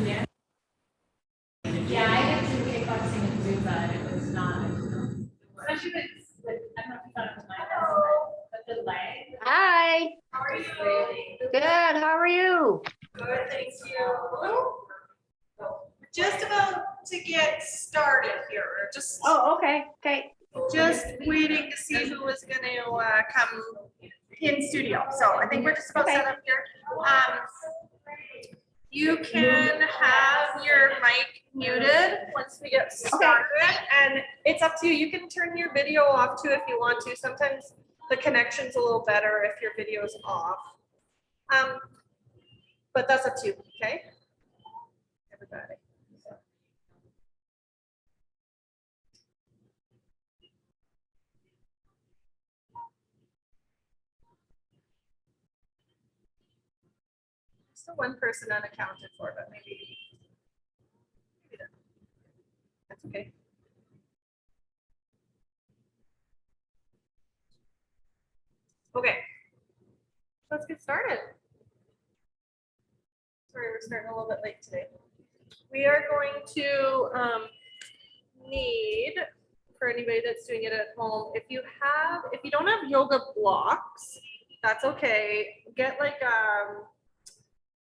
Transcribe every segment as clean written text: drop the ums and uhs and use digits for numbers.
Yeah, I did some kickboxing and Zumba, and it was not, especially with, I don't know if you thought it was my fault, but the leg. Hi. How are you? Really Good. How are you? good, thank you. Just about to get started here, just Okay. just waiting to see who was gonna come in studio. So I think we're just about set up here. You can have your mic muted once we get started, and it's up to you. You can turn your video off too if you want to. Sometimes the connection's a little better if your video's off. But that's up to you, okay? Everybody. Still one person unaccounted for, but maybe that's okay. Okay, let's get started. Sorry, we're starting a little bit late today. We are going to need, for anybody that's doing it at home, if you don't have yoga blocks, that's okay. Get like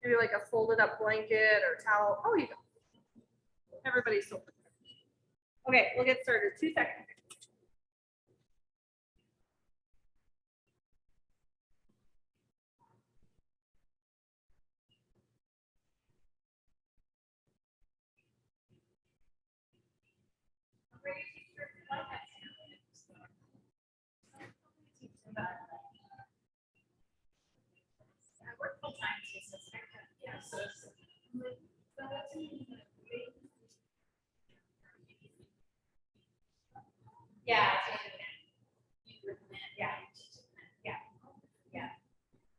maybe like a folded up blanket or towel. Oh, you go. Everybody's so good. Okay, we'll get started. 2 seconds. Yeah.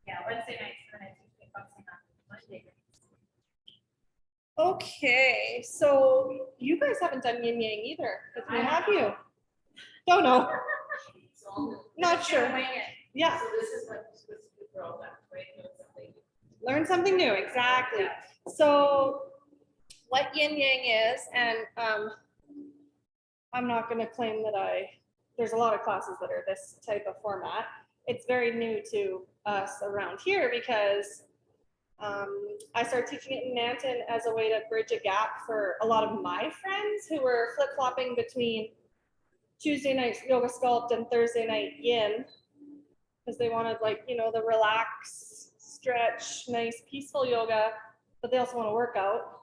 Yeah. Wednesday nights, and I teach kickboxing on Monday. Okay, so you guys haven't done yin yang either, because we have you. Don't know. Not sure. Yeah. So this is like learn something new, exactly. So what yin yang is, and I'm not going to claim that there's a lot of classes that are this type of format. It's very new to us around here because I started teaching it in Manton as a way to bridge a gap for a lot of my friends who were flip-flopping between Tuesday night yoga sculpt and Thursday night yin, because they wanted, like, you know, the relax, stretch, nice, peaceful yoga, but they also want to work out.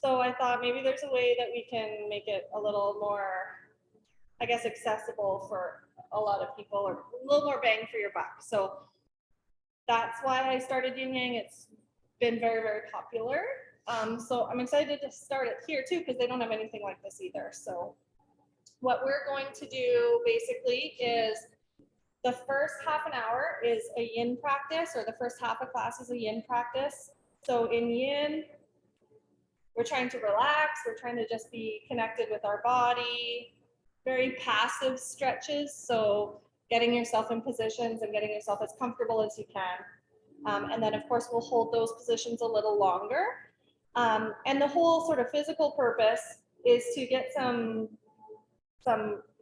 So I thought maybe there's a way that we can make it a little more, I guess, accessible for a lot of people, or a little more bang for your buck. So that's why I started Yin Yang. It's been very, very popular. So I'm excited to start it here too, because they don't have anything like this either. So what we're going to do basically is the first half an hour is a yin practice, or the first half of class is a yin practice. So in yin, we're trying to relax. We're trying to just be connected with our body, very passive stretches. So getting yourself in positions and getting yourself as comfortable as you can. And then of course we'll hold those positions a little longer. And the whole sort of physical purpose is to get some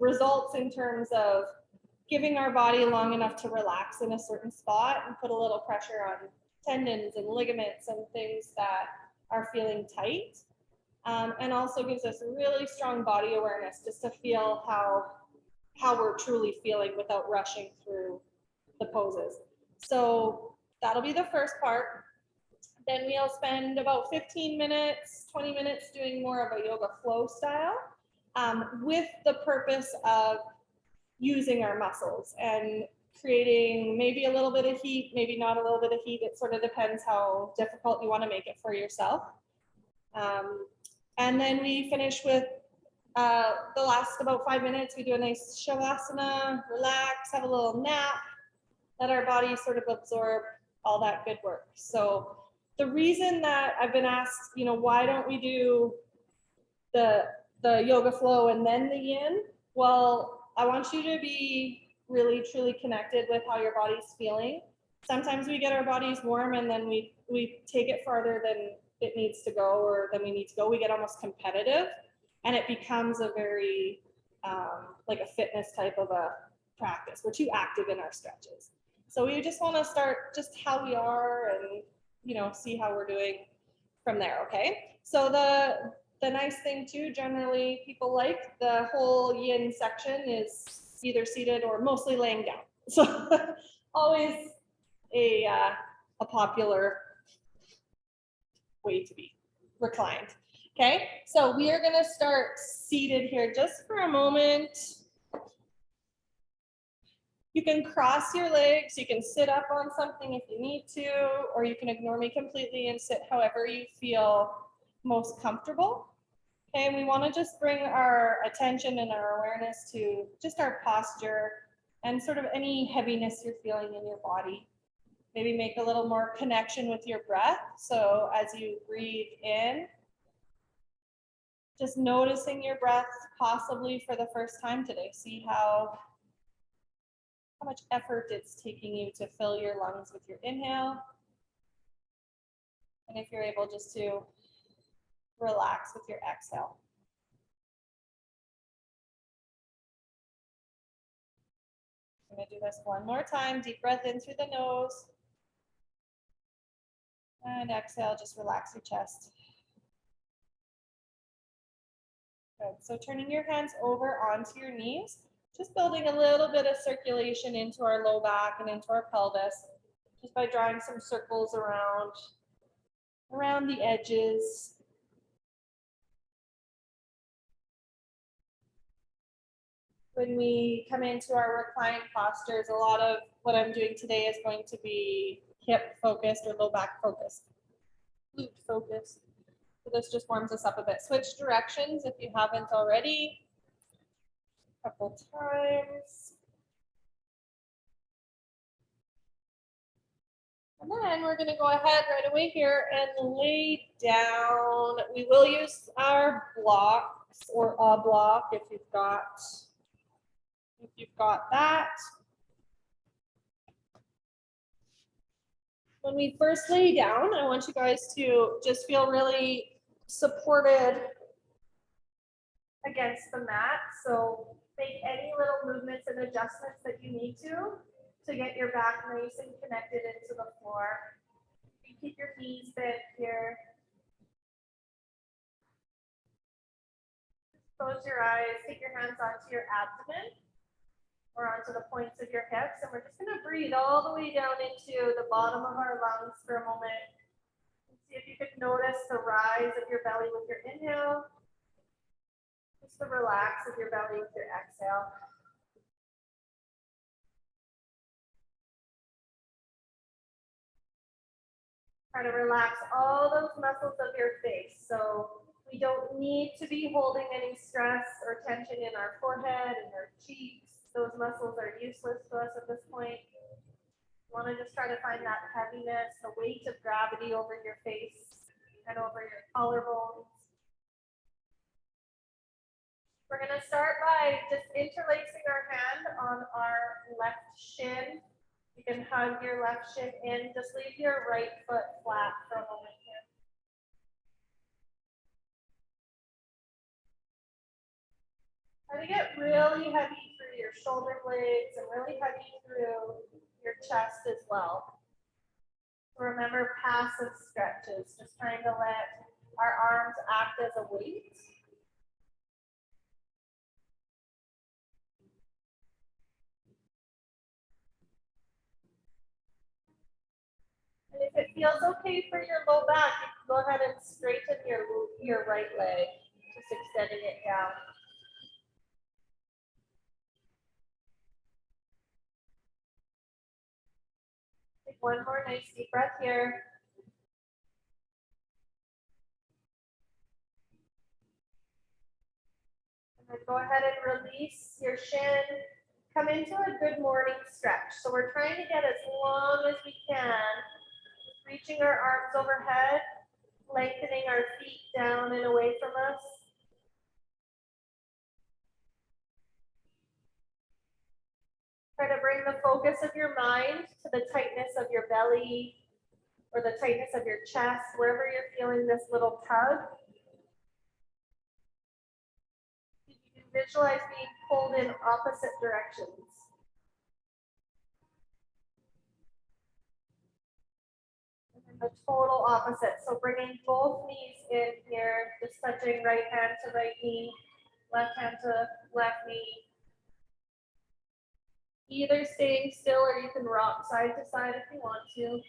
results in terms of giving our body long enough to relax in a certain spot and put a little pressure on tendons and ligaments and things that are feeling tight. And also gives us really strong body awareness just to feel how we're truly feeling without rushing through the poses. So that'll be the first part. Then we'll spend about 15 minutes, 20 minutes doing more of a yoga flow style, with the purpose of using our muscles and creating maybe a little bit of heat, maybe not a little bit of heat. It sort of depends how difficult you want to make it for yourself. And then we finish with the last about 5 minutes. We do a nice shavasana, relax, have a little nap, let our body sort of absorb all that good work. So the reason that I've been asked, you know, why don't we do the yoga flow and then the yin? Well, I want you to be really truly connected with how your body's feeling. Sometimes we get our bodies warm and then we take it farther it needs to go or then we need to go. We get almost competitive and it becomes a very like a fitness type of a practice. We're too active in our stretches. So we just want to start just how we are and, you know, see how we're doing from there. Okay. So the nice thing too, generally people like the whole yin section is either seated or mostly laying down. So always a popular way to be reclined. Okay, so we are going to start seated here just for a moment. You can cross your legs, you can sit up on something if you need to, or you can ignore me completely and sit however you feel most comfortable. Okay, and we want to just bring our attention and our awareness to just our posture and sort of any heaviness you're feeling in your body. Maybe make a little more connection with your breath. So as you breathe in, just noticing your breath possibly for the first time today. See how much effort it's taking you to fill your lungs with your inhale. And if you're able just to relax with your exhale. I'm going to do this one more time. Deep breath in through the nose. And exhale, just relax your chest. Good. So turning your hands over onto your knees, just building a little bit of circulation into our low back and into our pelvis, just by drawing some circles around the edges. When we come into our reclined postures, a lot of what I'm doing today is going to be hip focused or low back focused, glute focused. So this just warms us up a bit. Switch directions if you haven't already. A couple times. And then we're going to go ahead right away here and lay down. We will use our blocks or a block if you've got that. When we first lay down, I want you guys to just feel really supported against the mat. So make any little movements and adjustments that you need to get your back nice and connected into the floor. You keep your knees bent here. Close your eyes, take your hands onto your abdomen or onto the points of your hips. And we're just going to breathe all the way down into the bottom of our lungs for a moment. See if you could notice the rise of your belly with your inhale. Just the relax of your belly with your exhale. Try to relax all those muscles of your face. So we don't need to be holding any stress or tension in our forehead and our cheeks. Those muscles are useless to us at this point. You want to just try to find that heaviness, the weight of gravity over your face and over your collarbones. We're going to start by just interlacing our hand on our left shin. You can hug your left shin in. Just leave your right foot flat for a moment here. Try to get really heavy through your shoulder blades and really heavy through your chest as well. Remember passive stretches, just trying to let our arms act as a weight. And if it feels okay for your low back, you can go ahead and straighten your right leg, just extending it down. Take one more nice deep breath here. And then go ahead and release your shin. Come into a good morning stretch. So we're trying to get as long as we can, reaching our arms overhead, lengthening our feet down and away from us. Try to bring the focus of your mind to the tightness of your belly, or the tightness of your chest, wherever you're feeling this little tug. You can visualize being pulled in opposite directions. And then the total opposite. So bringing both knees in here, just touching right hand to right knee, left hand to left knee. Either staying still or you can rock side to side if you want to.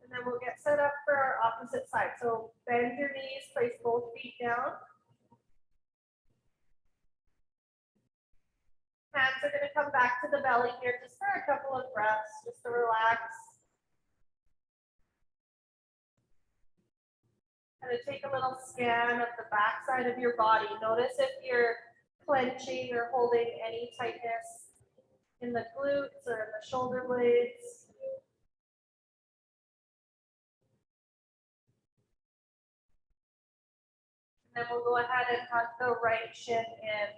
And then we'll get set up for our opposite side. So bend your knees, place both feet down. Hands are going to come back to the belly here just for a couple of breaths, just to relax. Kind of take a little scan of the back side of your body. Notice if you're clenching or holding any tightness in the glutes or in the shoulder blades. And then we'll go ahead and tuck the right shin in.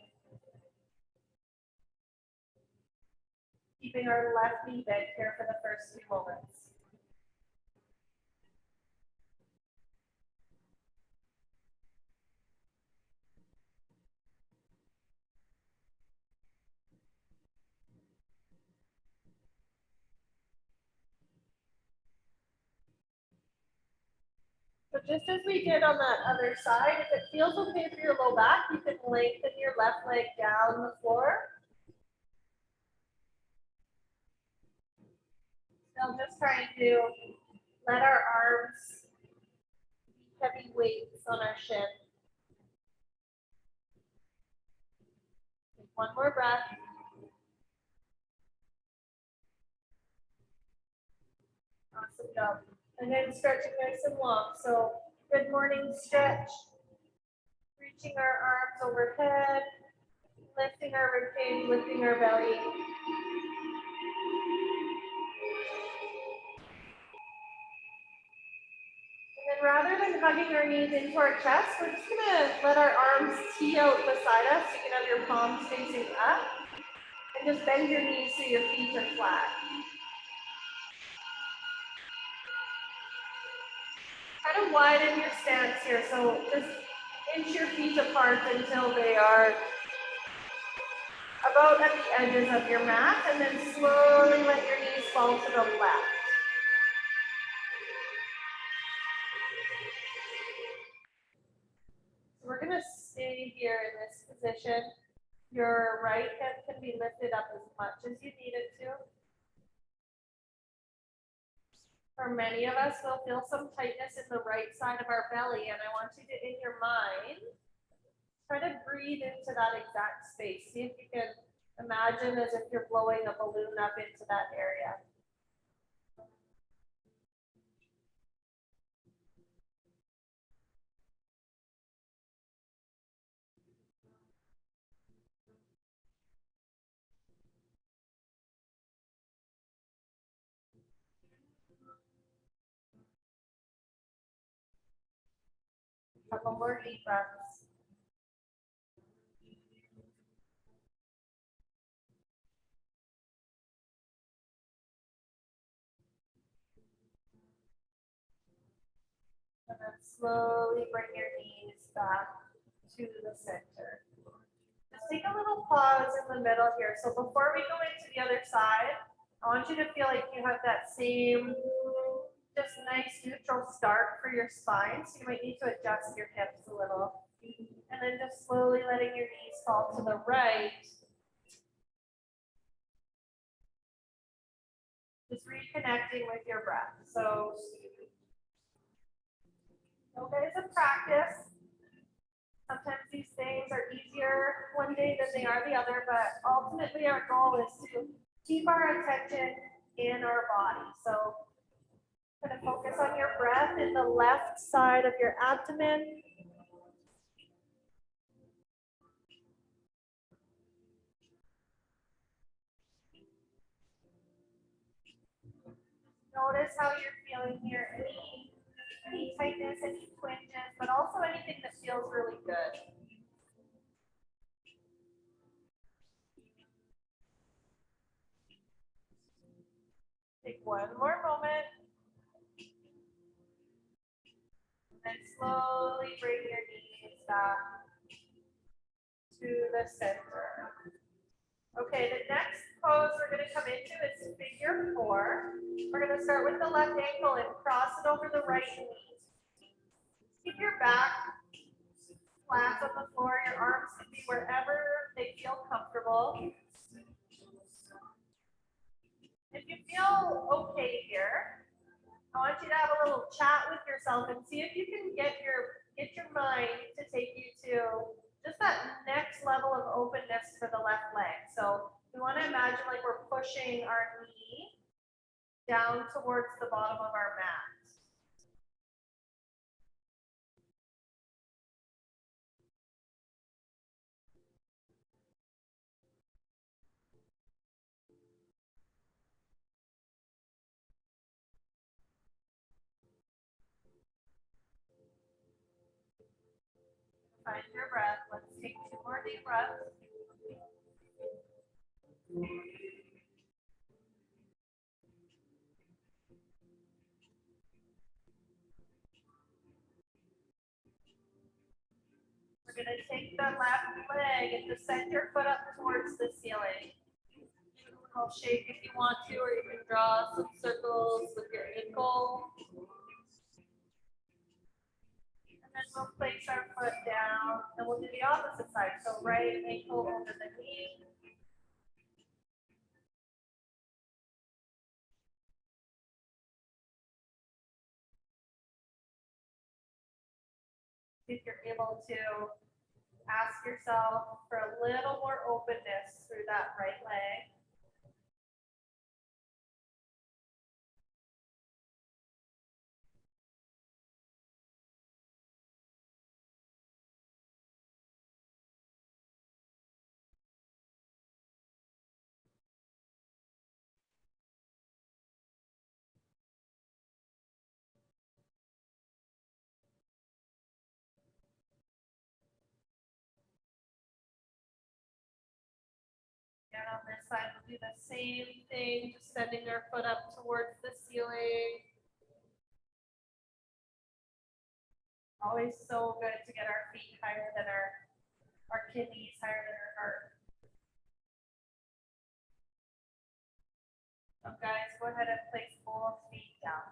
Keeping our left knee bent here for the first few moments. So just as we did on that other side, if it feels okay for your low back, you can lengthen your left leg down the floor. Still just trying to let our arms be heavy weights on our shin. Take one more breath. Awesome job. And then stretching nice and long. So good morning stretch. Reaching our arms overhead, lifting our ribcage, lifting our belly. And then rather than hugging our knees into our chest, we're just gonna let our arms tee out beside us. You can have your palms facing up. And just bend your knees so your feet are flat. Kind of widen your stance here. So just inch your feet apart until they are about at the edges of your mat, and then slowly let your knees fall to the left. So we're going to stay here in this position. Your right hip can be lifted up as much as you need it to. For many of us, we'll feel some tightness in the right side of our belly, and I want you to, in your mind, try to breathe into that exact space. See if you can imagine as if you're blowing a balloon up into that area. Couple more deep breaths. And then slowly bring your knees back to the center. Just take a little pause in the middle here. So before we go into the other side, I want you to feel like you have that same, just nice neutral start for your spine. So you might need to adjust your hips a little. And then just slowly letting your knees fall to the right. Just reconnecting with your breath. So yoga is a practice. Sometimes these things are easier one day than they are the other, but ultimately our goal is to keep our attention in our body. So kind of focus on your breath in the left side of your abdomen. Notice how you're feeling here. Any tightness, any twinges, but also anything that feels really good. One more moment. And slowly bring your knees back to the center. Okay, the next pose we're going to come into is figure four. We're going to start with the left ankle and cross it over the right knee. Keep your back flat on the floor. Your arms can be wherever they feel comfortable. If you feel okay here, I want you to have a little chat with yourself and see if you can get your mind to take you to just that next level of openness for the left leg. So we want to imagine like we're pushing our knee down towards the bottom of our mat. Find your breath. Let's take 2 more deep breaths. We're going to take the left leg and just send your foot up towards the ceiling. I'll shake if you want to, or you can draw some circles with your ankle. And then we'll place our foot down, and we'll do the opposite side. So right ankle over the knee. If you're able to ask yourself for a little more openness through that right leg. And on this side, we'll do the same thing, just sending our foot up towards the ceiling. Always so good to get our feet higher than our kidneys, higher than our heart. So guys, go ahead and place both feet down.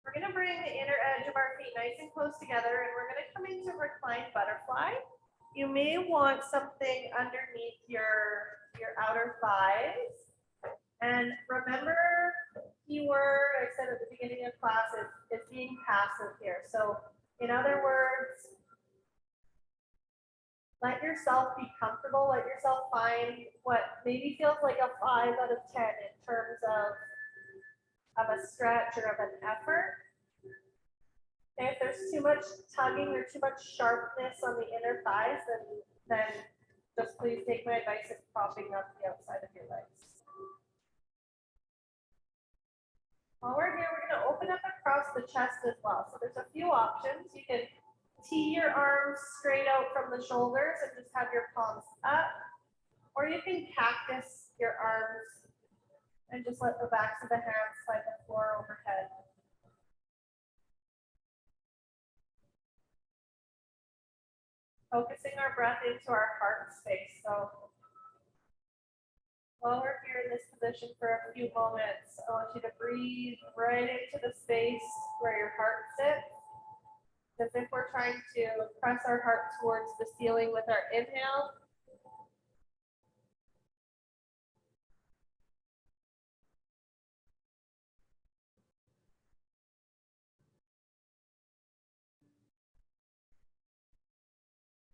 We're going to bring the inner edge of our feet nice and close together, and we're going to come into reclined butterfly. You may want something underneath your outer thighs. And remember, keyword I said at the beginning of class is being passive here. So in other words, let yourself be comfortable. Let yourself find what maybe feels like a 5 out of 10 in terms of a stretch or of an effort. And if there's too much tugging or too much sharpness on the inner thighs, then just please take my advice of propping up the outside of your legs. While we're here, we're going to open up across the chest as well. So there's a few options. You can tee your arms straight out from the shoulders and just have your palms up. Or you can cactus your arms and just let the backs of the hands slide the floor overhead. Focusing our breath into our heart space. So while we're here in this position for a few moments, I want you to breathe right into the space where your heart sits, as if we're trying to press our heart towards the ceiling with our inhale.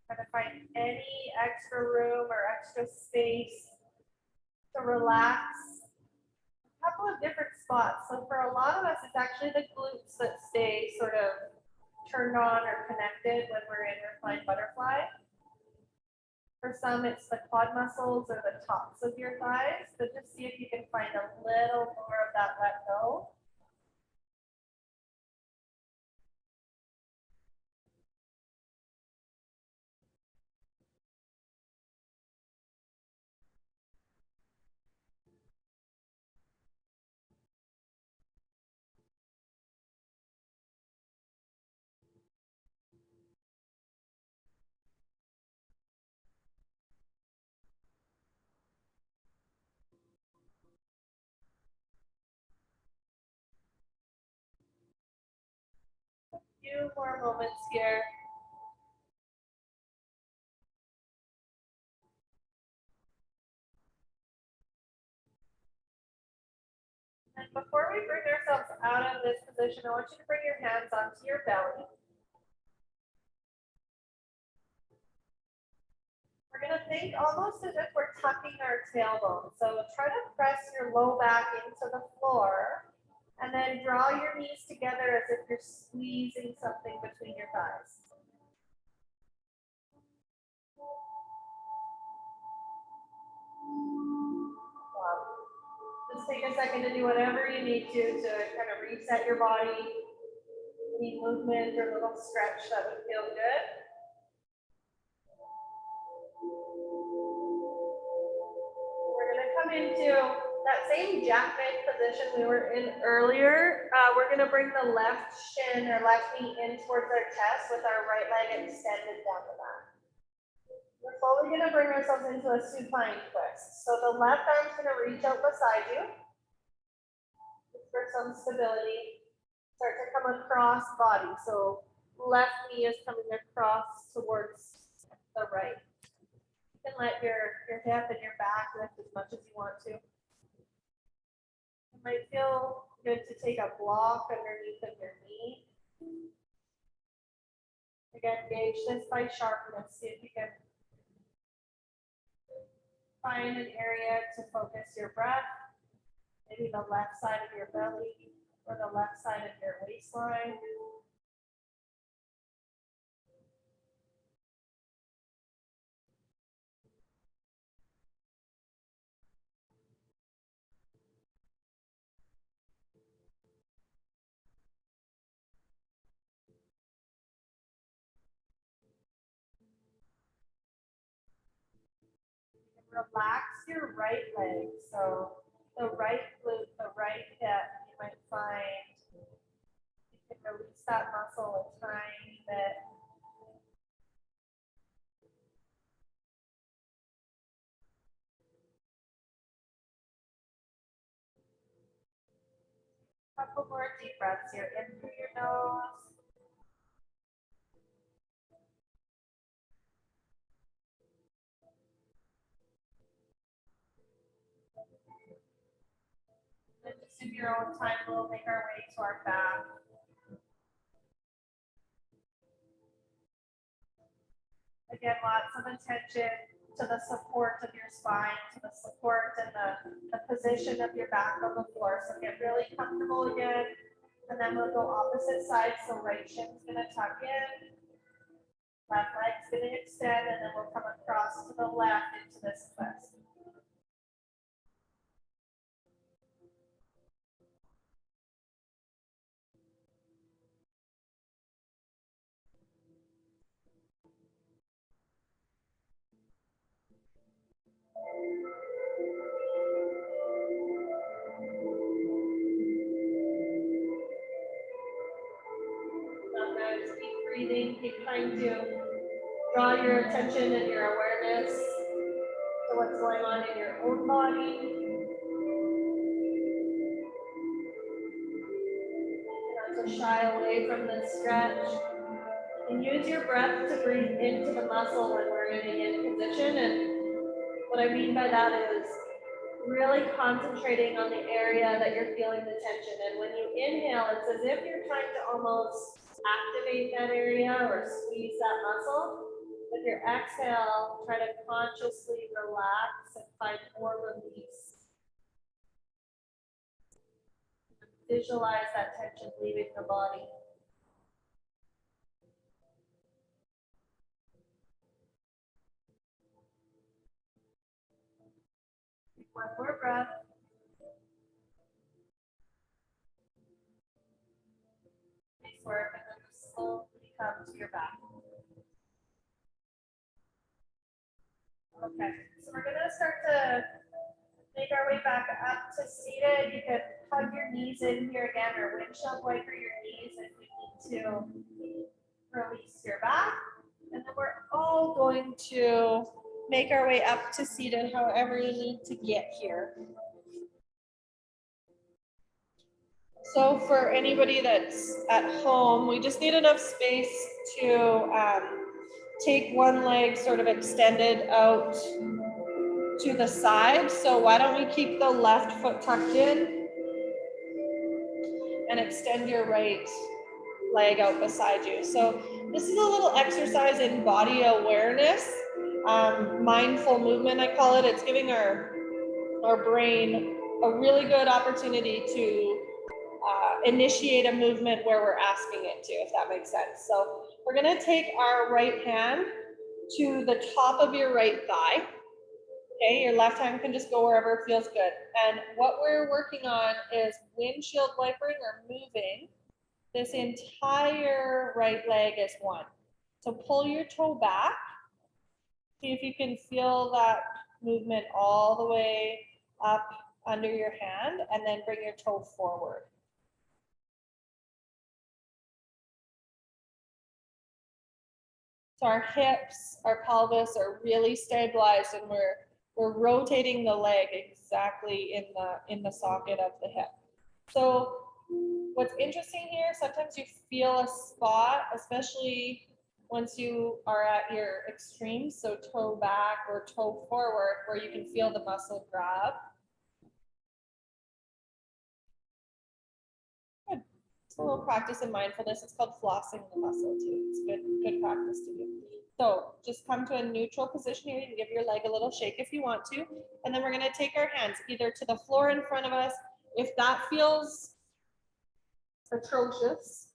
Try to find any extra room or extra space to relax. A couple of different spots. So for a lot of us, it's actually the glutes that stay sort of turned on or connected when we're in reclined butterfly. For some, it's the quad muscles or the tops of your thighs. So just see if you can find a little more of that let go. Few more moments here. And before we bring ourselves out of this position, I want you to bring your hands onto your belly. We're going to think almost as if we're tucking our tailbone. So try to press your low back into the floor and then draw your knees together as if you're squeezing something between your thighs. Just take a second to do whatever you need to kind of reset your body. Any movement or little stretch that would feel good. We're going to come into that same jackknife position we were in earlier. We're going to bring the left shin or left knee in towards our chest with our right leg extended down the mat. We're slowly going to bring ourselves into a supine twist. So the left arm's going to reach out beside you for some stability. Start to come across body. So left knee is coming across towards the right. You can let your hip and your back lift as much as you want to. It might feel good to take a block underneath of your knee. Again, gauge this by sharpness. See if you can find an area to focus your breath. Maybe the left side of your belly or the left side of your waistline. Relax your right leg. So the right glute, the right hip, you might find you can release that muscle a tiny bit. Couple more deep breaths here. In through your nose. And just in your own time, we'll make our way to our back. Again, lots of attention to the support of your spine, to the support and the position of your back on the floor. So get really comfortable again. And then we'll go opposite side. So right shin's gonna tuck in. Left leg's gonna extend, and then we'll come across to the left into this twist. Sometimes keep breathing, keep trying to draw your attention and your awareness to what's going on in your own body. Not to shy away from the stretch. And use your breath to breathe into the muscle when we're in a yin position. And what I mean by that is really concentrating on the area that you're feeling the tension. And when you inhale, it's as if you're trying to almost activate that area or squeeze that muscle. With your exhale, try to consciously relax and find more release. Visualize that tension leaving the body. One more breath. Nice work, and then just slowly come to your back. Okay, so we're gonna start to make our way back up to seated. You could hug your knees in here again, or windshield wiper your knees if we need to release your back. And then we're all going to make our way up to seated however you need to get here. So for anybody that's at home, we just need enough space to take one leg sort of extended out to the side. So why don't we keep the left foot tucked in and extend your right leg out beside you. So this is a little exercise in body awareness, mindful movement, I call it. It's giving our brain a really good opportunity to initiate a movement where we're asking it to, if that makes sense. So we're gonna take our right hand to the top of your right thigh. Okay, your left hand can just go wherever it feels good. And what we're working on is windshield wipering or moving this entire right leg as one. So pull your toe back. See if you can feel that movement all the way up under your hand, and then bring your toe forward. So our hips, our pelvis are really stabilized, and we're rotating the leg exactly in the socket of the hip. So what's interesting here, sometimes you feel a spot, especially once you are at your extremes, so toe back or toe forward, where you can feel the muscle grab. Good. It's a little practice in mindfulness. It's called flossing the muscle too. It's good practice to do. So just come to a neutral position here. You can give your leg a little shake if you want to. And then we're going to take our hands either to the floor in front of us. If that feels atrocious,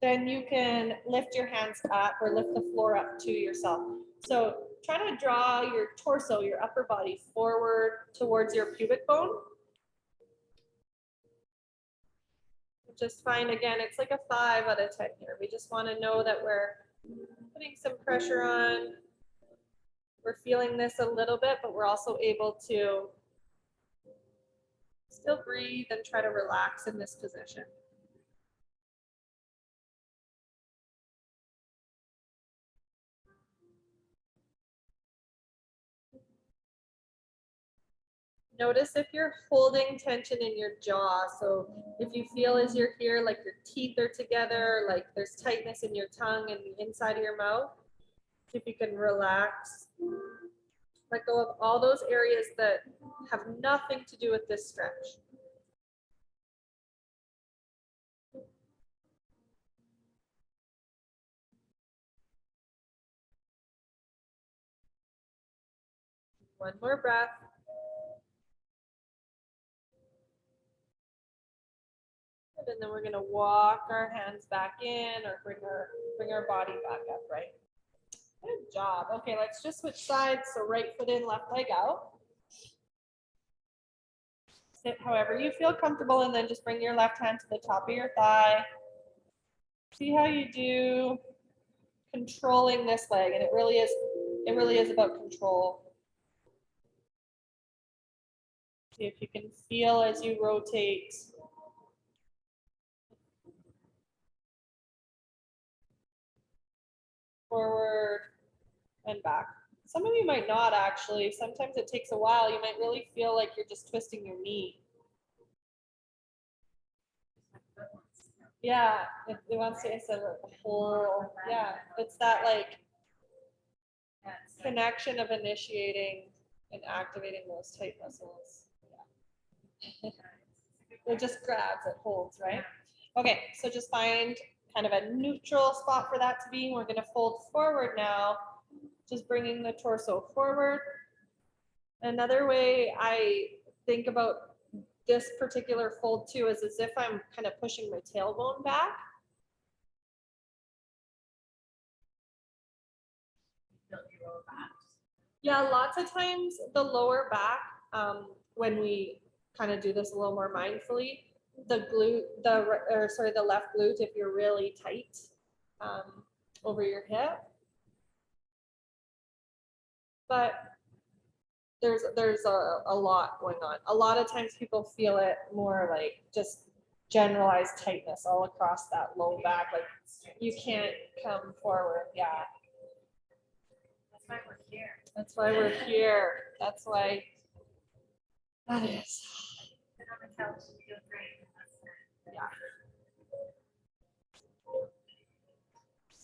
then you can lift your hands up or lift the floor up to yourself. So try to draw your torso, your upper body forward towards your pubic bone. Just find, again, it's like a 5 out of 10 here. We just want to know that we're putting some pressure on. We're feeling this a little bit, but we're also able to still breathe and try to relax in this position. Notice if you're holding tension in your jaw. So if you feel as you're here, like your teeth are together, like there's tightness in your tongue and the inside of your mouth, see if you can relax. Let go of all those areas that have nothing to do with this stretch. One more breath. And then we're going to walk our hands back in or bring our body back up, right? Good job. Okay, let's just switch sides. So right foot in, left leg out. Sit however you feel comfortable, and then just bring your left hand to the top of your thigh. See how you do controlling this leg, and it really is about control. See if you can feel as you rotate. Forward and back. Some of you might not actually. Sometimes it takes a while. You might really feel like you're just twisting your knee. Yeah, it wants to, it's a whole, yeah, it's that like connection of initiating and activating those tight muscles. Yeah. It just grabs, it holds, right? Okay, so just find kind of a neutral spot for that to be. We're going to fold forward now, just bringing the torso forward. Another way I think about this particular fold too is as if I'm kind of pushing my tailbone back. Yeah, lots of times the lower back, when we kind of do this a little more mindfully, the glute, the left glute, if you're really tight over your hip. But there's a lot going on. A lot of times people feel it more like just generalized tightness all across that low back. Like you can't come forward. Yeah. That's why we're here. That's why we're here. That's why that is. Sit on the couch and feel great.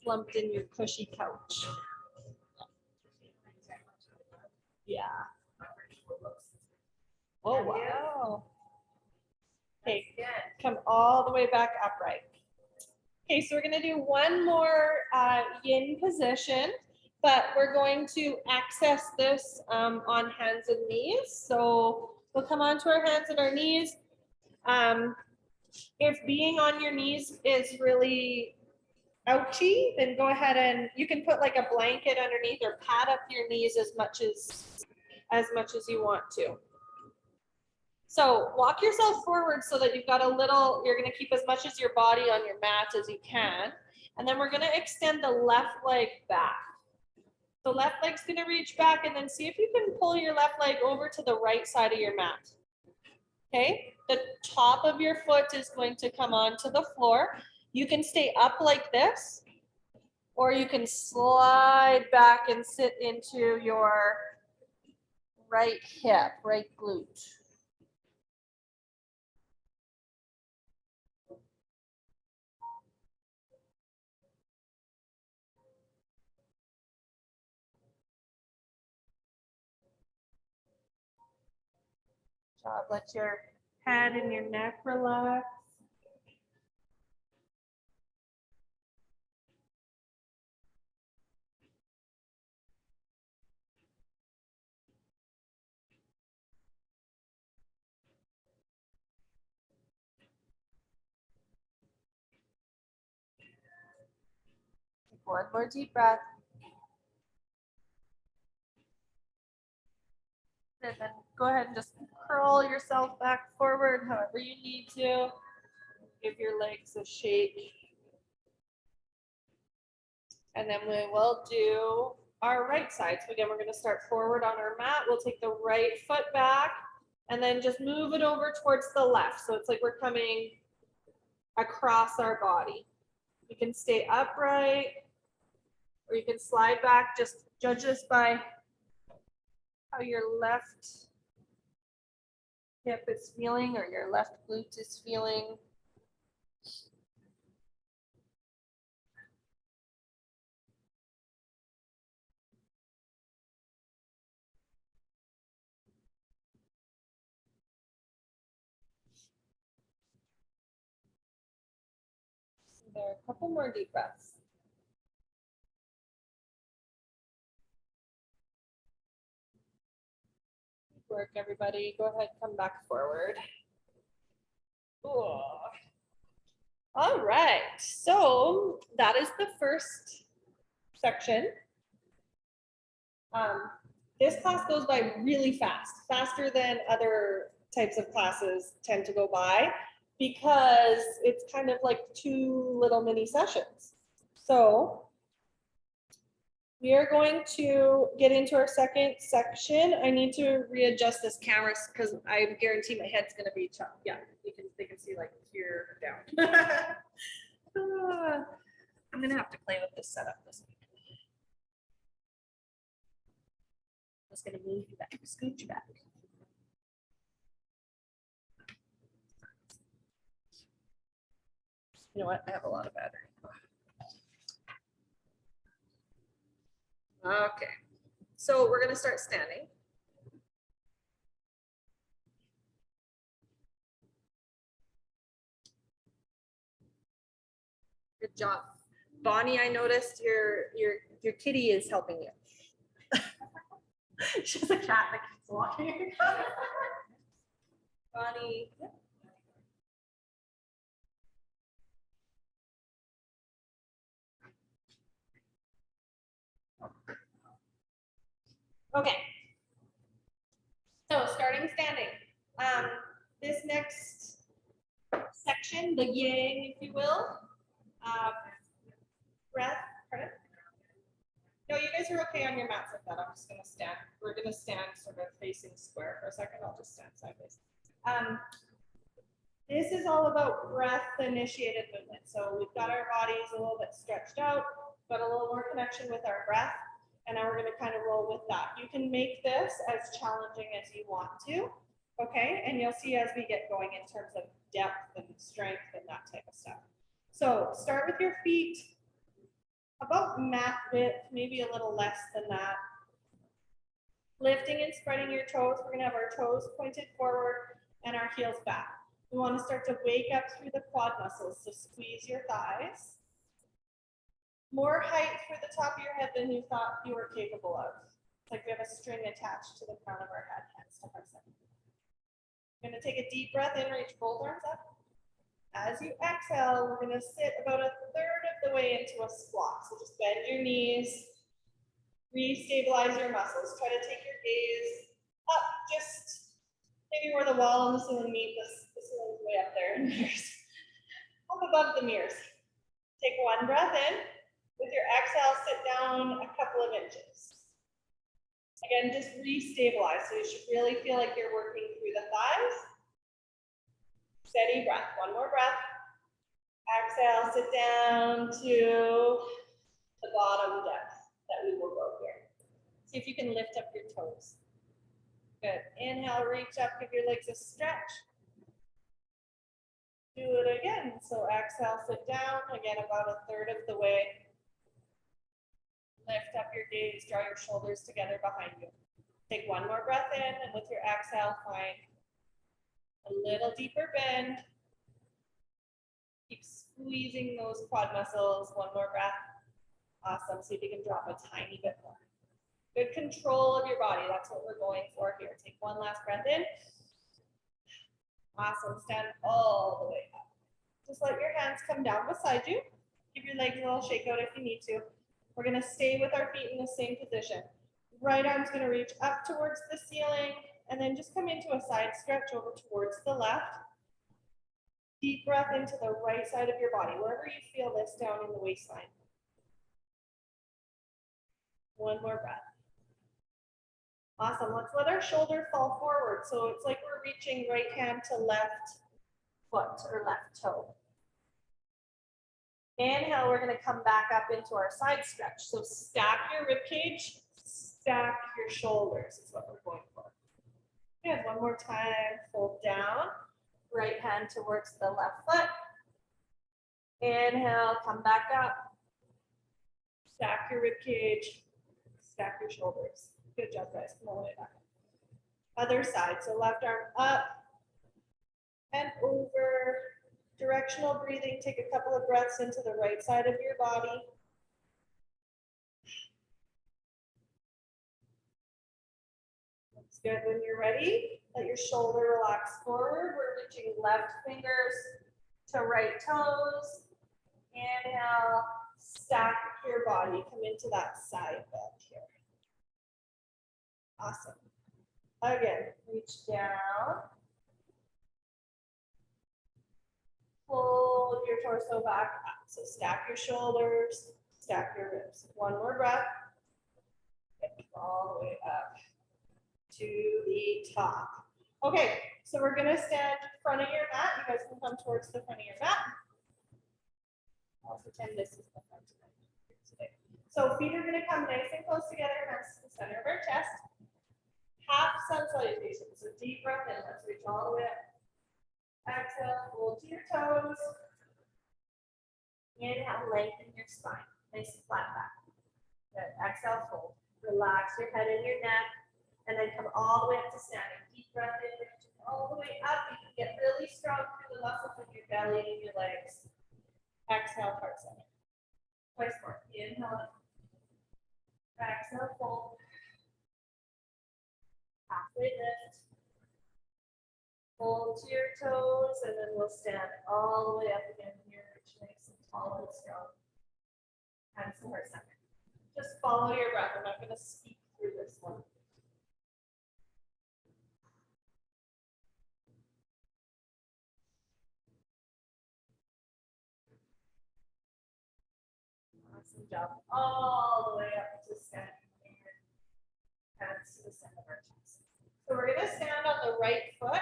slumped in your cushy couch. Yeah. Oh, wow. Okay, come all the way back upright. Okay, so we're gonna do one more yin position, but we're going to access this on hands and knees. So we'll come onto our hands and our knees. If being on your knees is really ouchy, then go ahead and you can put like a blanket underneath or pad up your knees as much as you want to. So walk yourself forward so that you've got a little, you're gonna keep as much as your body on your mat as you can. And then we're gonna extend the left leg back. The left leg's gonna reach back and then see if you can pull your left leg over to the right side of your mat. Okay, the top of your foot is going to come onto the floor. You can stay up like this, or you can slide back and sit into your right hip, right glute. Let your head and your neck relax. One more deep breath. And then go ahead and just curl yourself back forward however you need to. Give your legs a shake. And then we will do our right side. So again, we're going to start forward on our mat. We'll take the right foot back and then just move it over towards the left. So it's like we're coming across our body. You can stay upright or you can slide back. Just judge this by how your left hip is feeling or your left glute is feeling. There are a couple more deep breaths. Work, everybody. Go ahead, come back forward. Ooh. All right, so that is the first section. This class goes by really fast, faster than other types of classes tend to go by because it's kind of like two little mini sessions. So we are going to get into our second section. I need to readjust this camera because I guarantee my head's going to be chopped. Yeah, they can see like here down. I'm going to have to play with this setup this week. I'm just going to move you back, scoot you back. You know what? I have a lot of battery. Okay, so we're going to start standing. Good job. Bonnie, I noticed your kitty is helping you. She's a cat that keeps walking. Bonnie. Okay. So starting standing. This next section, the yang, if you will, breath. Pardon? No, you guys are okay on your mats like that. I'm just going to stand. We're going to stand sort of facing square for a second. I'll just stand sideways. This is all about breath-initiated movement. So we've got our bodies a little bit stretched out, got a little more connection with our breath, and now we're going to kind of roll with that. You can make this as challenging as you want to, okay? And you'll see as we get going in terms of depth and strength and that type of stuff. So start with your feet about mat width, maybe a little less than that. Lifting and spreading your toes. We're gonna have our toes pointed forward and our heels back. We want to start to wake up through the quad muscles, so squeeze your thighs. More height through the top of your head than you thought you were capable of. It's like we have a string attached to the crown of our head, hands to our center. We're gonna take a deep breath in, reach both arms up. As you exhale, we're gonna sit about a third of the way into a squat. So just bend your knees, re-stabilize your muscles. Try to take your gaze up, just maybe where the wall and the ceiling meet. The ceiling's way up there, and mirrors. Up above the mirrors. Take one breath in. With your exhale, sit down a couple of inches. Again, just re-stabilize. So you should really feel like you're working through the thighs. Steady breath. One more breath. Exhale, sit down to the bottom depth that we will go here. See if you can lift up your toes. Good. Inhale, reach up, give your legs a stretch. Do it again. So exhale, sit down. Again, about a third of the way. Lift up your gaze, draw your shoulders together behind you. Take one more breath in, and with your exhale, find a little deeper bend. Keep squeezing those quad muscles. One more breath. Awesome. See if you can drop a tiny bit more. Good control of your body. That's what we're going for here. Take one last breath in. Awesome. Stand all the way up. Just let your hands come down beside you. Give your legs a little shake out if you need to. We're going to stay with our feet in the same position. Right arm's going to reach up towards the ceiling, and then just come into a side stretch over towards the left. Deep breath into the right side of your body, wherever you feel this down in the waistline. One more breath. Awesome. Let's let our shoulder fall forward. So it's like we're reaching right hand to left foot or left toe. Inhale, we're going to come back up into our side stretch. So stack your rib cage, stack your shoulders is what we're going for. Good. One more time. Fold down. Right hand towards the left foot. Inhale, come back up. Stack your rib cage, stack your shoulders. Good job, guys. Come all the way back. Other side. So left arm up and over. Directional breathing. Take a couple of breaths into the right side of your body. That's good. When you're ready, let your shoulder relax forward. We're reaching left fingers to right toes. Inhale, stack your body. Come into that side bend here. Awesome. Again, reach down. Fold your torso back up. So stack your shoulders, stack your ribs. One more breath. All the way up to the top. Okay, so we're going to stand in front of your mat. You guys can come towards the front of your mat. I'll pretend this is the front of my mat today. So feet are going to come nice and close together, hands to the center of our chest. Half sun salutation. So deep breath in. Let's reach all the way up. Exhale, fold to your toes. Inhale, lengthen your spine. Nice and flat back. Good. Exhale, fold. Relax your head and your neck. And then come all the way up to standing. Deep breath in, reach all the way up. You can get really strong through the muscles of your belly and your legs. Exhale, heart center. Twice more. Inhale. Exhale, fold. Halfway lift. Fold to your toes, and then we'll stand all the way up again here. Reach nice and tall and strong. Hands to heart center. Just follow your breath. I'm not going to speak through this one. Awesome job. All the way up to standing here. Hands to the center of our chest. So we're going to stand on the right foot.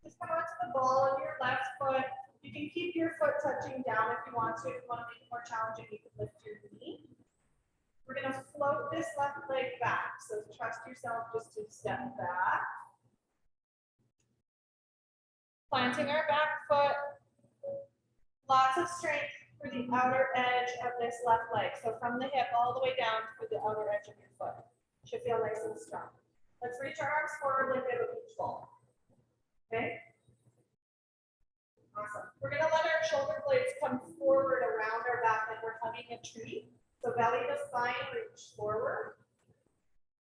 Just come onto the ball of your left foot. You can keep your foot touching down if you want to. If you want to make it more challenging, you can lift your knee. We're going to float this left leg back. So trust yourself just to step back. Planting our back foot. Lots of strength for for the outer edge of this left leg. So from the hip all the way down to the outer edge of your foot. Should feel nice and strong. Let's reach our arms forward like they would beach ball. Okay? Awesome. We're going to let our shoulder blades come forward around our back like we're hugging a tree. So belly to spine, reach forward.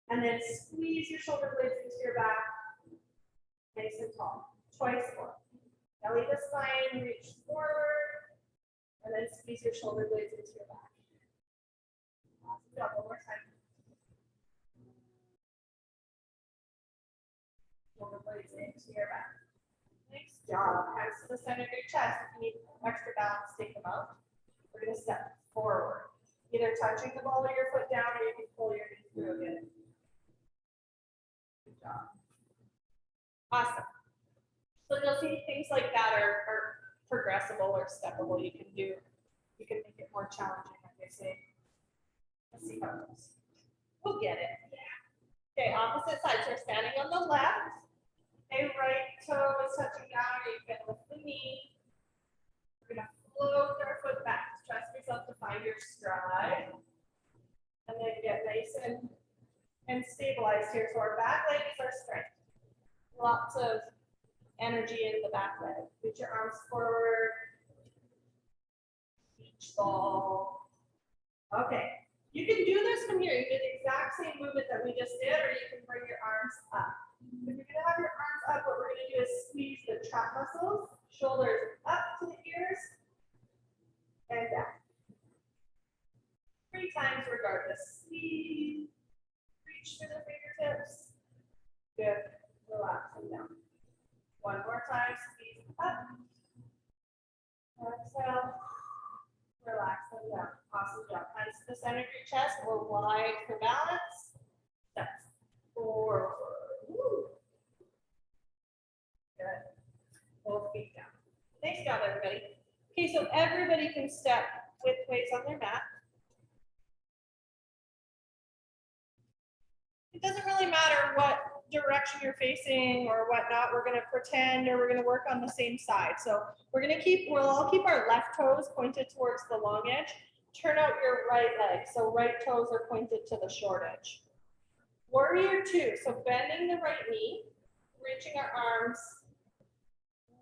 And then squeeze your shoulder blades into your back. Nice and tall. Twice more. Belly to spine, reach forward. And then squeeze your shoulder blades into your back. Awesome job. One more time. Shoulder blades into your back. Nice job. Hands to the center of your chest. If you need extra balance, take them out. We're going to step forward. Either touching the ball of your foot down or you can pull your knee through again. Good job. Awesome. So you'll see things like that are progressible or steppable. You can make it more challenging, like I say. Let's see how it goes. We'll get it. Yeah. Okay, opposite side. So we're standing on the left. Okay, right toe is touching down, or you can lift the knee. We're gonna float our foot back. Trust yourself to find your stride. And then get nice and stabilized here. So our back leg is our strength. Lots of energy in the back leg. Reach your arms forward. Beach ball. Okay. You can do this from here. You do the exact same movement that we just did, or you can bring your arms up. If you're going to have your arms up, what we're going to do is squeeze the trap muscles, shoulders up to the ears, and down. 3 times regardless. Squeeze, reach for the fingertips. Good. Relax and down. One more time. Squeeze up. Exhale. Relax and down. Awesome job. Hands to the center of your chest or wide for balance. Steps forward. Woo. Good. Both feet down. Nice job, everybody. Okay, so everybody can step with weights on their mat. It doesn't really matter what direction you're facing or whatnot. We're going to pretend or we're going to work on the same side. So we'll all keep our left toes pointed towards the long edge. Turn out your right leg. So right toes are pointed to the short edge. Warrior 2. So bending the right knee, reaching our arms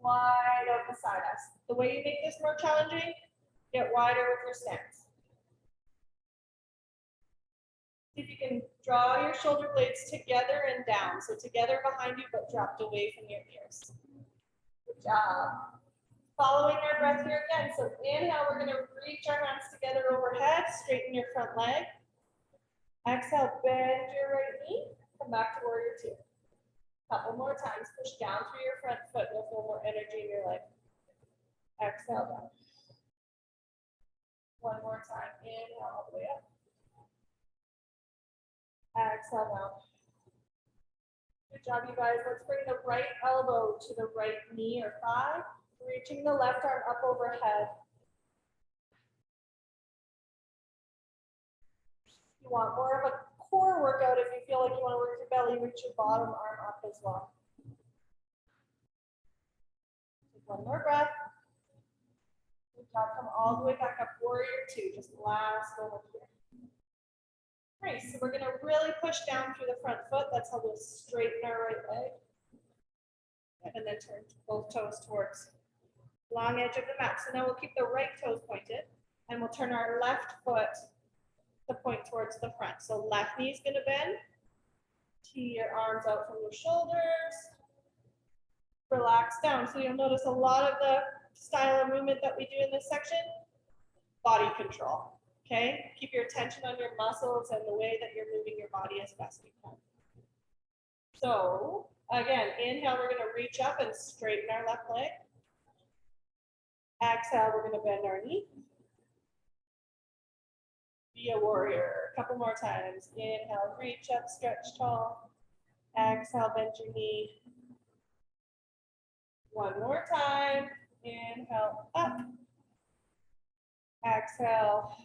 wide out beside us. The way you make this more challenging, get wider with your stance. See if you can draw your shoulder blades together and down. So together behind you, but dropped away from your ears. Good job. Following our breath here again. So inhale, we're going to reach our hands together overhead, straighten your front leg. Exhale, bend your right knee. Come back to warrior 2. Couple more times. Push down through your front foot. You'll feel more energy in your leg. Exhale down. One more time. Inhale all the way up. Exhale down. Good job, you guys. Let's bring the right elbow to the right knee or thigh. Reaching the left arm up overhead. You want more of a core workout if you feel like you want to work your belly, reach your bottom arm up as well. Take one more breath. Good job. Come all the way back up. Warrior 2. Just last over here. Nice. So we're going to really push down through the front foot. That's how we'll straighten our right leg. And then turn both toes towards long edge of the mat. So now we'll keep the right toes pointed and we'll turn our left foot to point towards the front. So left knee is going to bend. Tee your arms out from your shoulders. Relax down. So you'll notice a lot of the style of movement that we do in this section, body control. Okay? Keep your attention on your muscles and the way that you're moving your body as best you can. So again, inhale, we're going to reach up and straighten our left leg. Exhale, we're going to bend our knee. Be a warrior. A couple more times. Inhale, reach up, stretch tall. Exhale, bend your knee. One more time. Inhale, up. Exhale.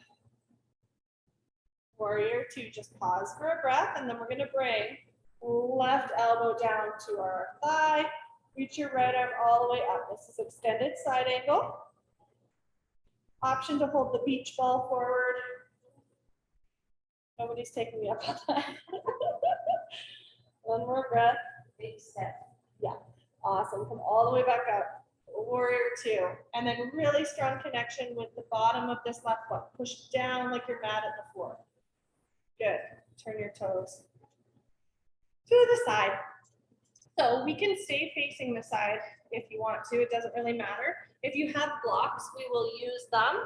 Warrior 2. Just pause for a breath, and then we're going to bring left elbow down to our thigh. Reach your right arm all the way up. This is extended side angle. Option to hold the beach ball forward. Nobody's taking me up on that. One more breath. Big step. Yeah, awesome. Come all the way back up. Warrior two. And then really strong connection with the bottom of this left foot. Push down like you're mad at the floor. Good. Turn your toes to the side. So we can stay facing the side if you want to. It doesn't really matter. If you have blocks, we will use them.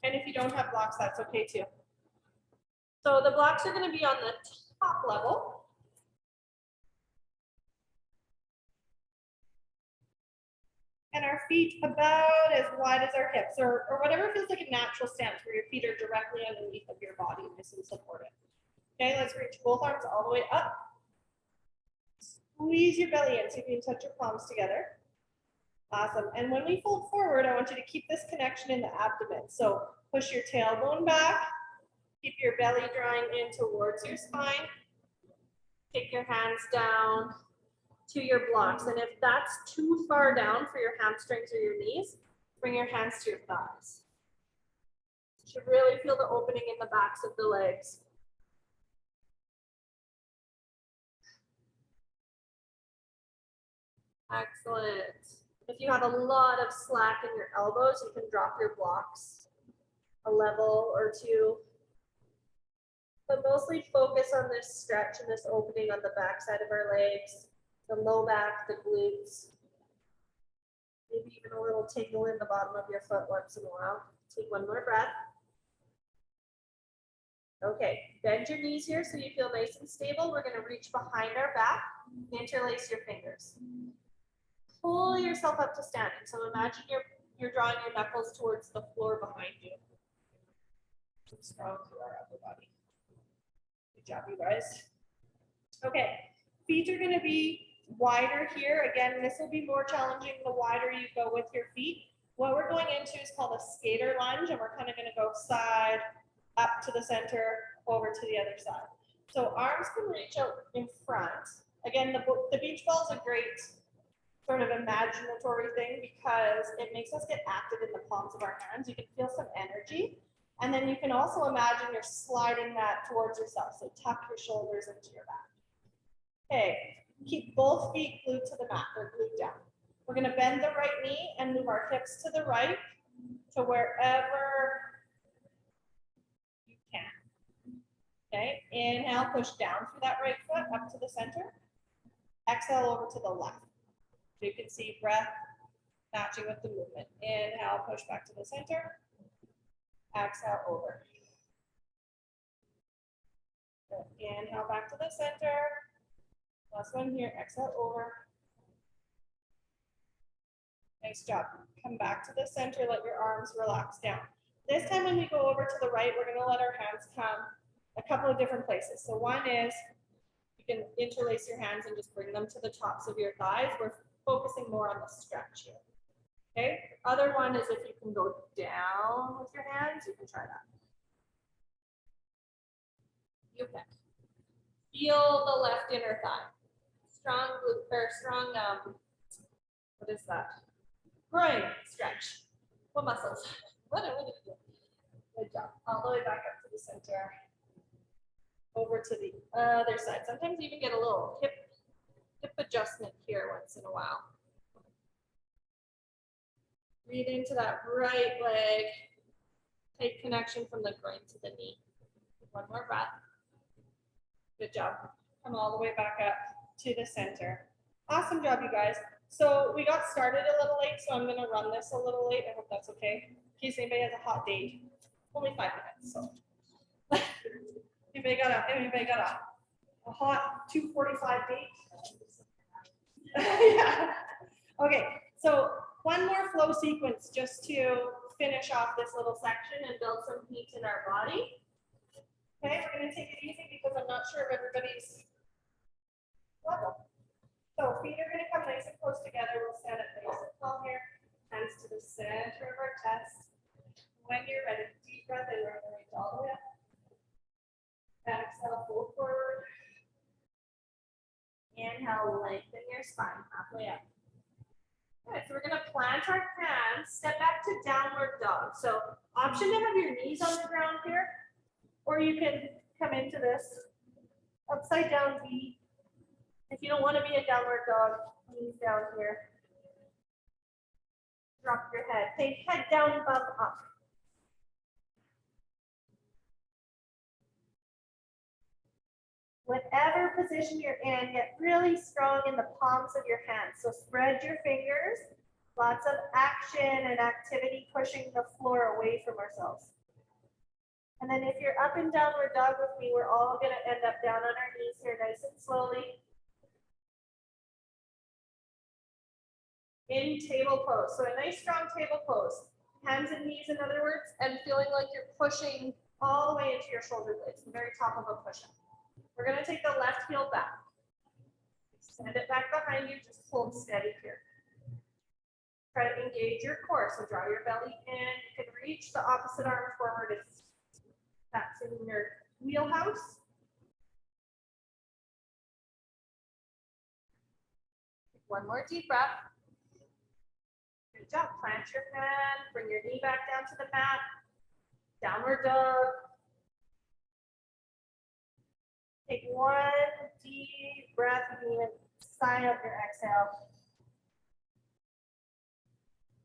And if you don't have blocks, that's okay too. So the blocks are going to be on the top level. And our feet about as wide as our hips, or whatever feels like a natural stance where your feet are directly underneath of your body, nice and supported. Okay, let's reach both arms all the way up. Squeeze your belly in so you can touch your palms together. Awesome. And when we fold forward, I want you to keep this connection in the abdomen. So push your tailbone back. Keep your belly drawing in towards your spine. Take your hands down to your blocks. And if that's too far down for your hamstrings or your knees, bring your hands to your thighs. You should really feel the opening in the backs of the legs. Excellent. If you have a lot of slack in your elbows, you can drop your blocks a level or two. But mostly focus on this stretch and this opening on the back side of our legs, the low back, the glutes. Maybe even a little tingle in the bottom of your foot once in a while. Take one more breath. Okay, bend your knees here so you feel nice and stable. We're going to reach behind our back, interlace your fingers. Pull yourself up to standing. So imagine you're drawing your knuckles towards the floor behind you. Strong through our upper body. Good job, you guys. Okay, feet are going to be wider here. Again, this will be more challenging the wider you go with your feet. What we're going into is called a skater lunge, and we're kind of going to go side, up to the center, over to the other side. So arms can reach out in front. Again, the beach ball is a great sort of imaginatory thing because it makes us get active in the palms of our hands. You can feel some energy. And then you can also imagine you're sliding that towards yourself. So tuck your shoulders into your back. Okay, keep both feet glued to the mat. They're glued down. We're going to bend the right knee and move our hips to the right to wherever you can. Okay, inhale, push down through that right foot up to the center. Exhale over to the left. So you can see breath matching with the movement. Inhale, push back to the center. Exhale over. Good. Inhale back to the center. Last one here. Exhale over. Nice job. Come back to the center. Let your arms relax down. This time when we go over to the right, we're going to let our hands come a couple of different places. So one is you can interlace your hands and just bring them to the tops of your thighs. We're focusing more on the stretch here. Okay, other one is if you can go down with your hands, you can try that. You pick. Feel the left inner thigh. Strong glute, or strong, what is that? Groin stretch. What muscles? What are we doing? Good job. All the way back up to the center. Over to the other side. Sometimes you even get a little hip adjustment here once in a while. Breathe into that right leg. Tight connection from the groin to the knee. One more breath. Good job. Come all the way back up to the center. Awesome job, you guys. So we got started a little late, so I'm going to run this a little late. I hope that's okay. In case anybody has a hot date. Only 5 minutes, so. anybody got a hot 2:45 date? Yeah. Okay, so one more flow sequence just to finish off this little section and build some heat in our body. Okay, we're going to take it easy because I'm not sure of everybody's level. So feet are going to come nice and close together. We'll stand up nice and tall here. Hands to the center of our chest. When you're ready, deep breath in, we're going to reach all the way up. Exhale, fold forward. Inhale, lengthen your spine halfway up. Good, so we're gonna plant our hands, step back to downward dog. So option to have your knees on the ground here, or you can come into this upside down V. If you don't want to be a downward dog, knees down here. Drop your head. Take head down, bum up. Whatever position you're in, get really strong in the palms of your hands. So spread your fingers. Lots of action and activity pushing the floor away from ourselves. And then if you're up and downward dog with me, we're all going to end up down on our knees here nice and slowly. In table pose. So a nice strong table pose. Hands and knees, in other words, and feeling like you're pushing all the way into your shoulder blades, the very top of a push-up. We're going to take the left heel back. Extend it back behind you. Just hold steady here. Try to engage your core. So draw your belly in. You can reach the opposite arm forward if that's in your wheelhouse. One more deep breath. Good job. Plant your hand. Bring your knee back down to the mat. Downward dog. Take one deep breath and even sigh up your exhale.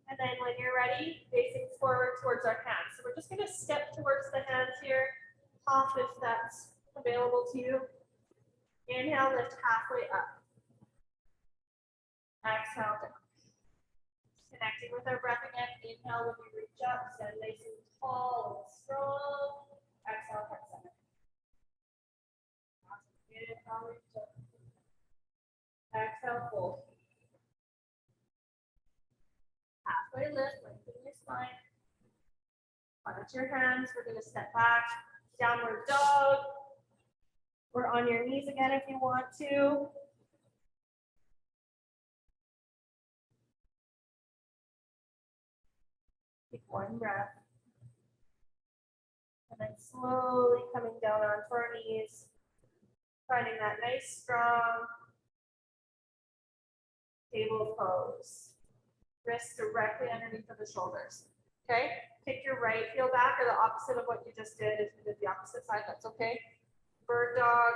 And then when you're ready, facing forward towards our hands. So we're just going to step towards the hands here. Hop if that's available to you. Inhale, lift halfway up. Exhale down. Connecting with our breath again. Inhale when we reach up, stand nice and tall and strong. Exhale, heart center. Inhale, reach up. Exhale, fold. Halfway lift, lengthen your spine. Plant your hands. We're going to step back. Downward dog. We're on your knees again if you want to. Take one breath. And then slowly coming down onto our knees. Finding that nice, strong table pose. Wrists directly underneath of the shoulders. Okay? Kick your right heel back or the opposite of what you just did. If you did the opposite side, that's okay. Bird dog.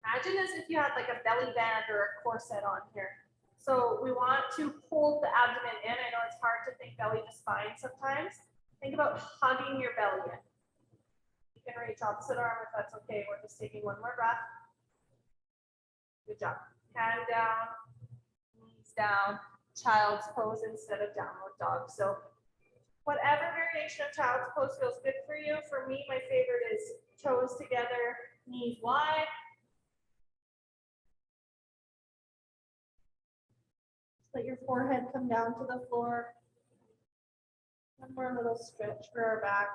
Imagine as if you had like a belly band or a corset on here. So we want to hold the abdomen in. I know it's hard to think belly to spine sometimes. Think about hugging your belly in. You can reach opposite arm if that's okay. We're just taking one more breath. Good job. Hand down, knees down, child's pose instead of downward dog. So whatever variation of child's pose feels good for you. For me, my favorite is toes together, knees wide. Let your forehead come down to the floor. One more little stretch for our back.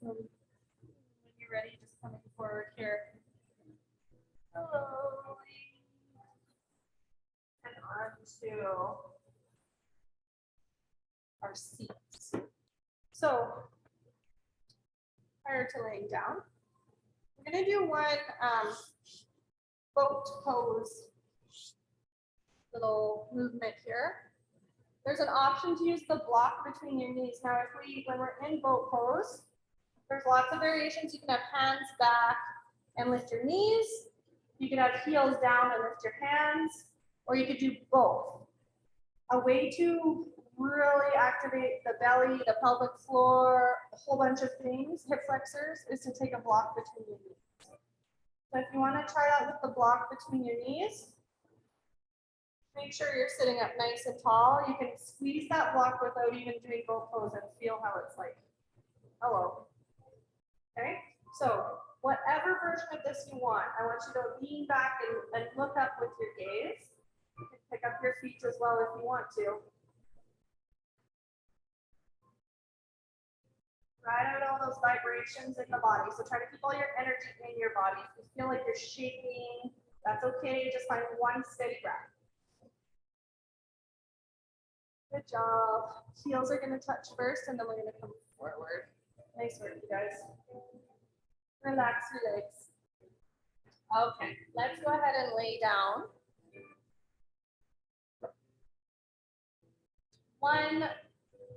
So when you're ready, just coming forward here. Slowly. And onto our seats. So prior to laying down, we're going to do one boat pose little movement here. There's an option to use the block between your knees. Now, when we're in boat pose, there's lots of variations. You can have hands back and lift your knees. You can have heels down and lift your hands, or you could do both. A way to really activate the belly, the pelvic floor, a whole bunch of things, hip flexors, is to take a block between your knees. So if you want to try out with the block between your knees, make sure you're sitting up nice and tall. You can squeeze that block without even doing boat pose and feel how it's like. Hello. Okay, so whatever version of this you want, I want you to lean back and look up with your gaze. You can pick up your feet as well if you want to. Ride out all those vibrations in the body. So try to keep all your energy in your body. If you feel like you're shaking, that's okay. Just find one steady breath. Good job. Heels are gonna touch first and then we're gonna come forward. Nice work, you guys. Relax your legs. Okay, let's go ahead and lay down. One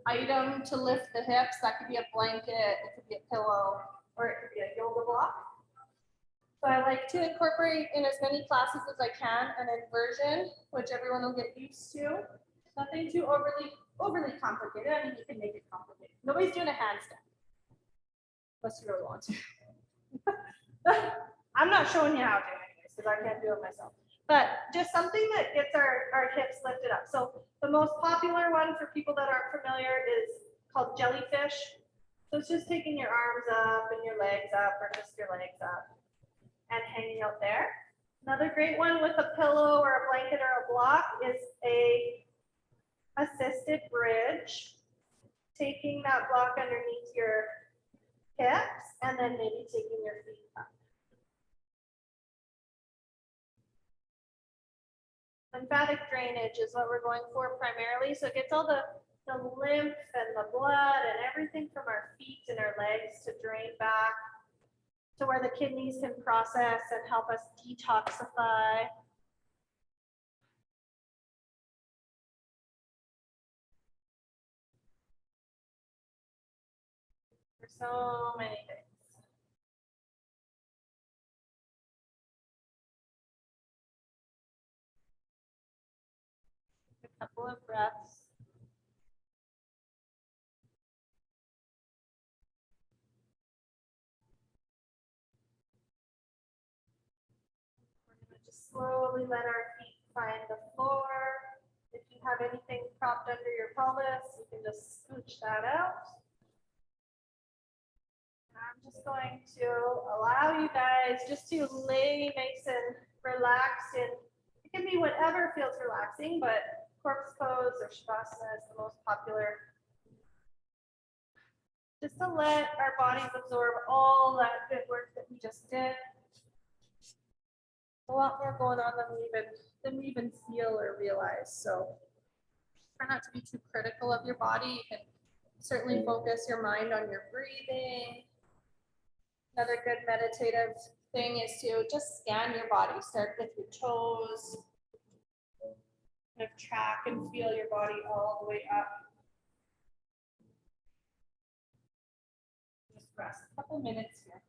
item to lift the hips, that could be a blanket, it could be a pillow, or it could be a yoga block. So I like to incorporate in as many classes as I can an inversion, which everyone will get used to. Nothing too overly complicated. I mean, you can make it complicated. Nobody's doing a handstand, unless you really want to. I'm not showing you how to do it anyways, because I can't do it myself. But just something that gets our hips lifted up. So the most popular one for people that aren't familiar is called jellyfish. So it's just taking your arms up and your legs up, or just your legs up and hanging out there. Another great one with a pillow or a blanket or a block is a assisted bridge. Taking that block underneath your hips and then maybe taking your feet up. Lymphatic drainage is what we're going for primarily. So it gets all the lymph and the blood and everything from our feet and our legs to drain back to where the kidneys can process and help us detoxify. For so many things. A couple of breaths. We're going to just slowly let our feet find the floor. If you have anything propped under your pelvis, you can just scooch that out. I'm just going to allow you guys just to lay nice and relaxed, and it can be whatever feels relaxing, but corpse pose or shavasana is the most popular. Just to let our bodies absorb all that good work that we just did. A lot more going on than we even feel or realize. So try not to be too critical of your body. You can certainly focus your mind on your breathing. Another good meditative thing is to just scan your body. Start with your toes. Kind of track and feel your body all the way up. Just rest a couple minutes here.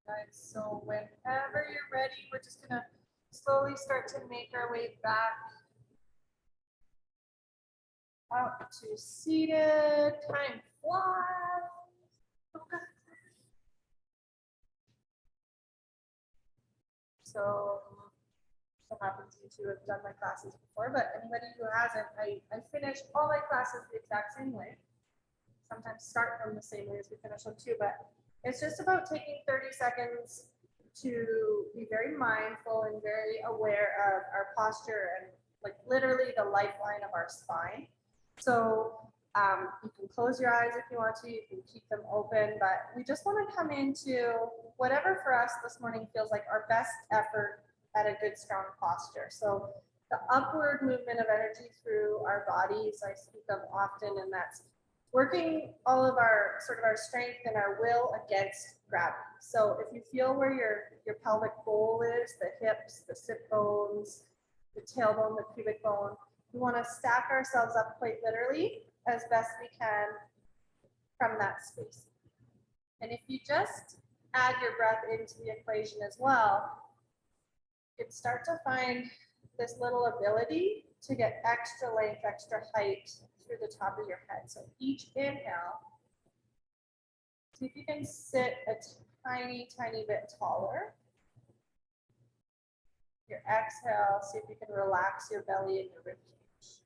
Guys, so whenever you're ready, we're just gonna slowly start to make our way back out to seated. Time flies. So happens you two have done my classes before, but anybody who hasn't, I finish all my classes the exact same way. Sometimes start from the same way as we finish them too, but it's just about taking 30 seconds to be very mindful and very aware of our posture and like literally the lifeline of our spine. So you can close your eyes if you want to, you can keep them open, but we just want to come into whatever for us this morning feels like our best effort at a good, strong posture. So the upward movement of energy through our bodies, I speak of often, and that's working all of our sort of our strength and our will against gravity. So if you feel where your pelvic bowl is, the hips, the sit bones, the tailbone, the pubic bone, we want to stack ourselves up quite literally as best we can from that space. And if you just add your breath into the equation as well, you can start to find this little ability to get extra length, extra height through the top of your head. So each inhale, see if you can sit a tiny, tiny bit taller. Your exhale, see if you can relax your belly and your rib cage.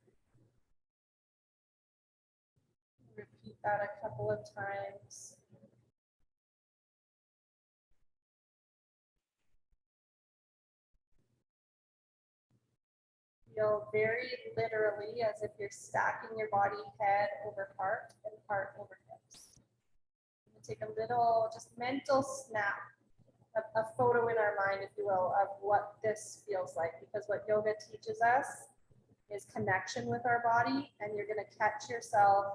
Repeat that a couple of times. Feel very literally as if you're stacking your body head over heart and heart over hips. Take a little just mental snap, a photo in our mind, if you will, of what this feels like, because what yoga teaches us is connection with our body, and you're going to catch yourself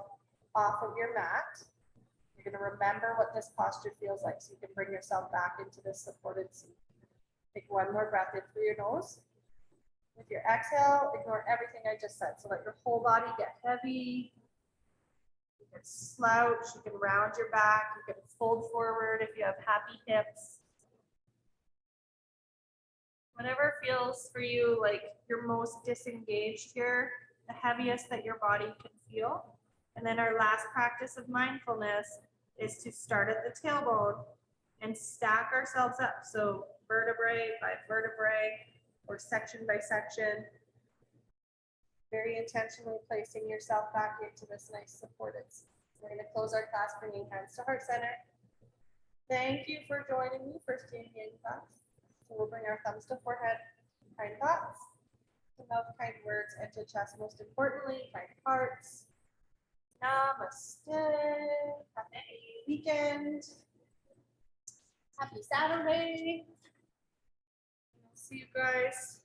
off of your mat. You're going to remember what this posture feels like, so you can bring yourself back into this supported seat. Take one more breath in through your nose. With your exhale, ignore everything I just said. So let your whole body get heavy. You can slouch, you can round your back, you can fold forward if you have happy hips. Whatever feels for you like you're most disengaged here, the heaviest that your body can feel. And then our last practice of mindfulness is to start at the tailbone and stack ourselves up. So vertebrae by vertebrae or section by section. Very intentionally placing yourself back into this nice supported seat. We're going to close our class bringing hands to heart center. Thank you for joining me for Yin Yang class. So we'll bring our thumbs to forehead, kind thoughts, to mouth, kind words, and to chest. Most importantly, kind hearts. Namaste. Happy weekend. Happy Saturday. I'll see you guys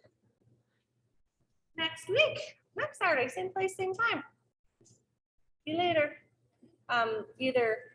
next week. Next Saturday, same place, same time. See you later. Either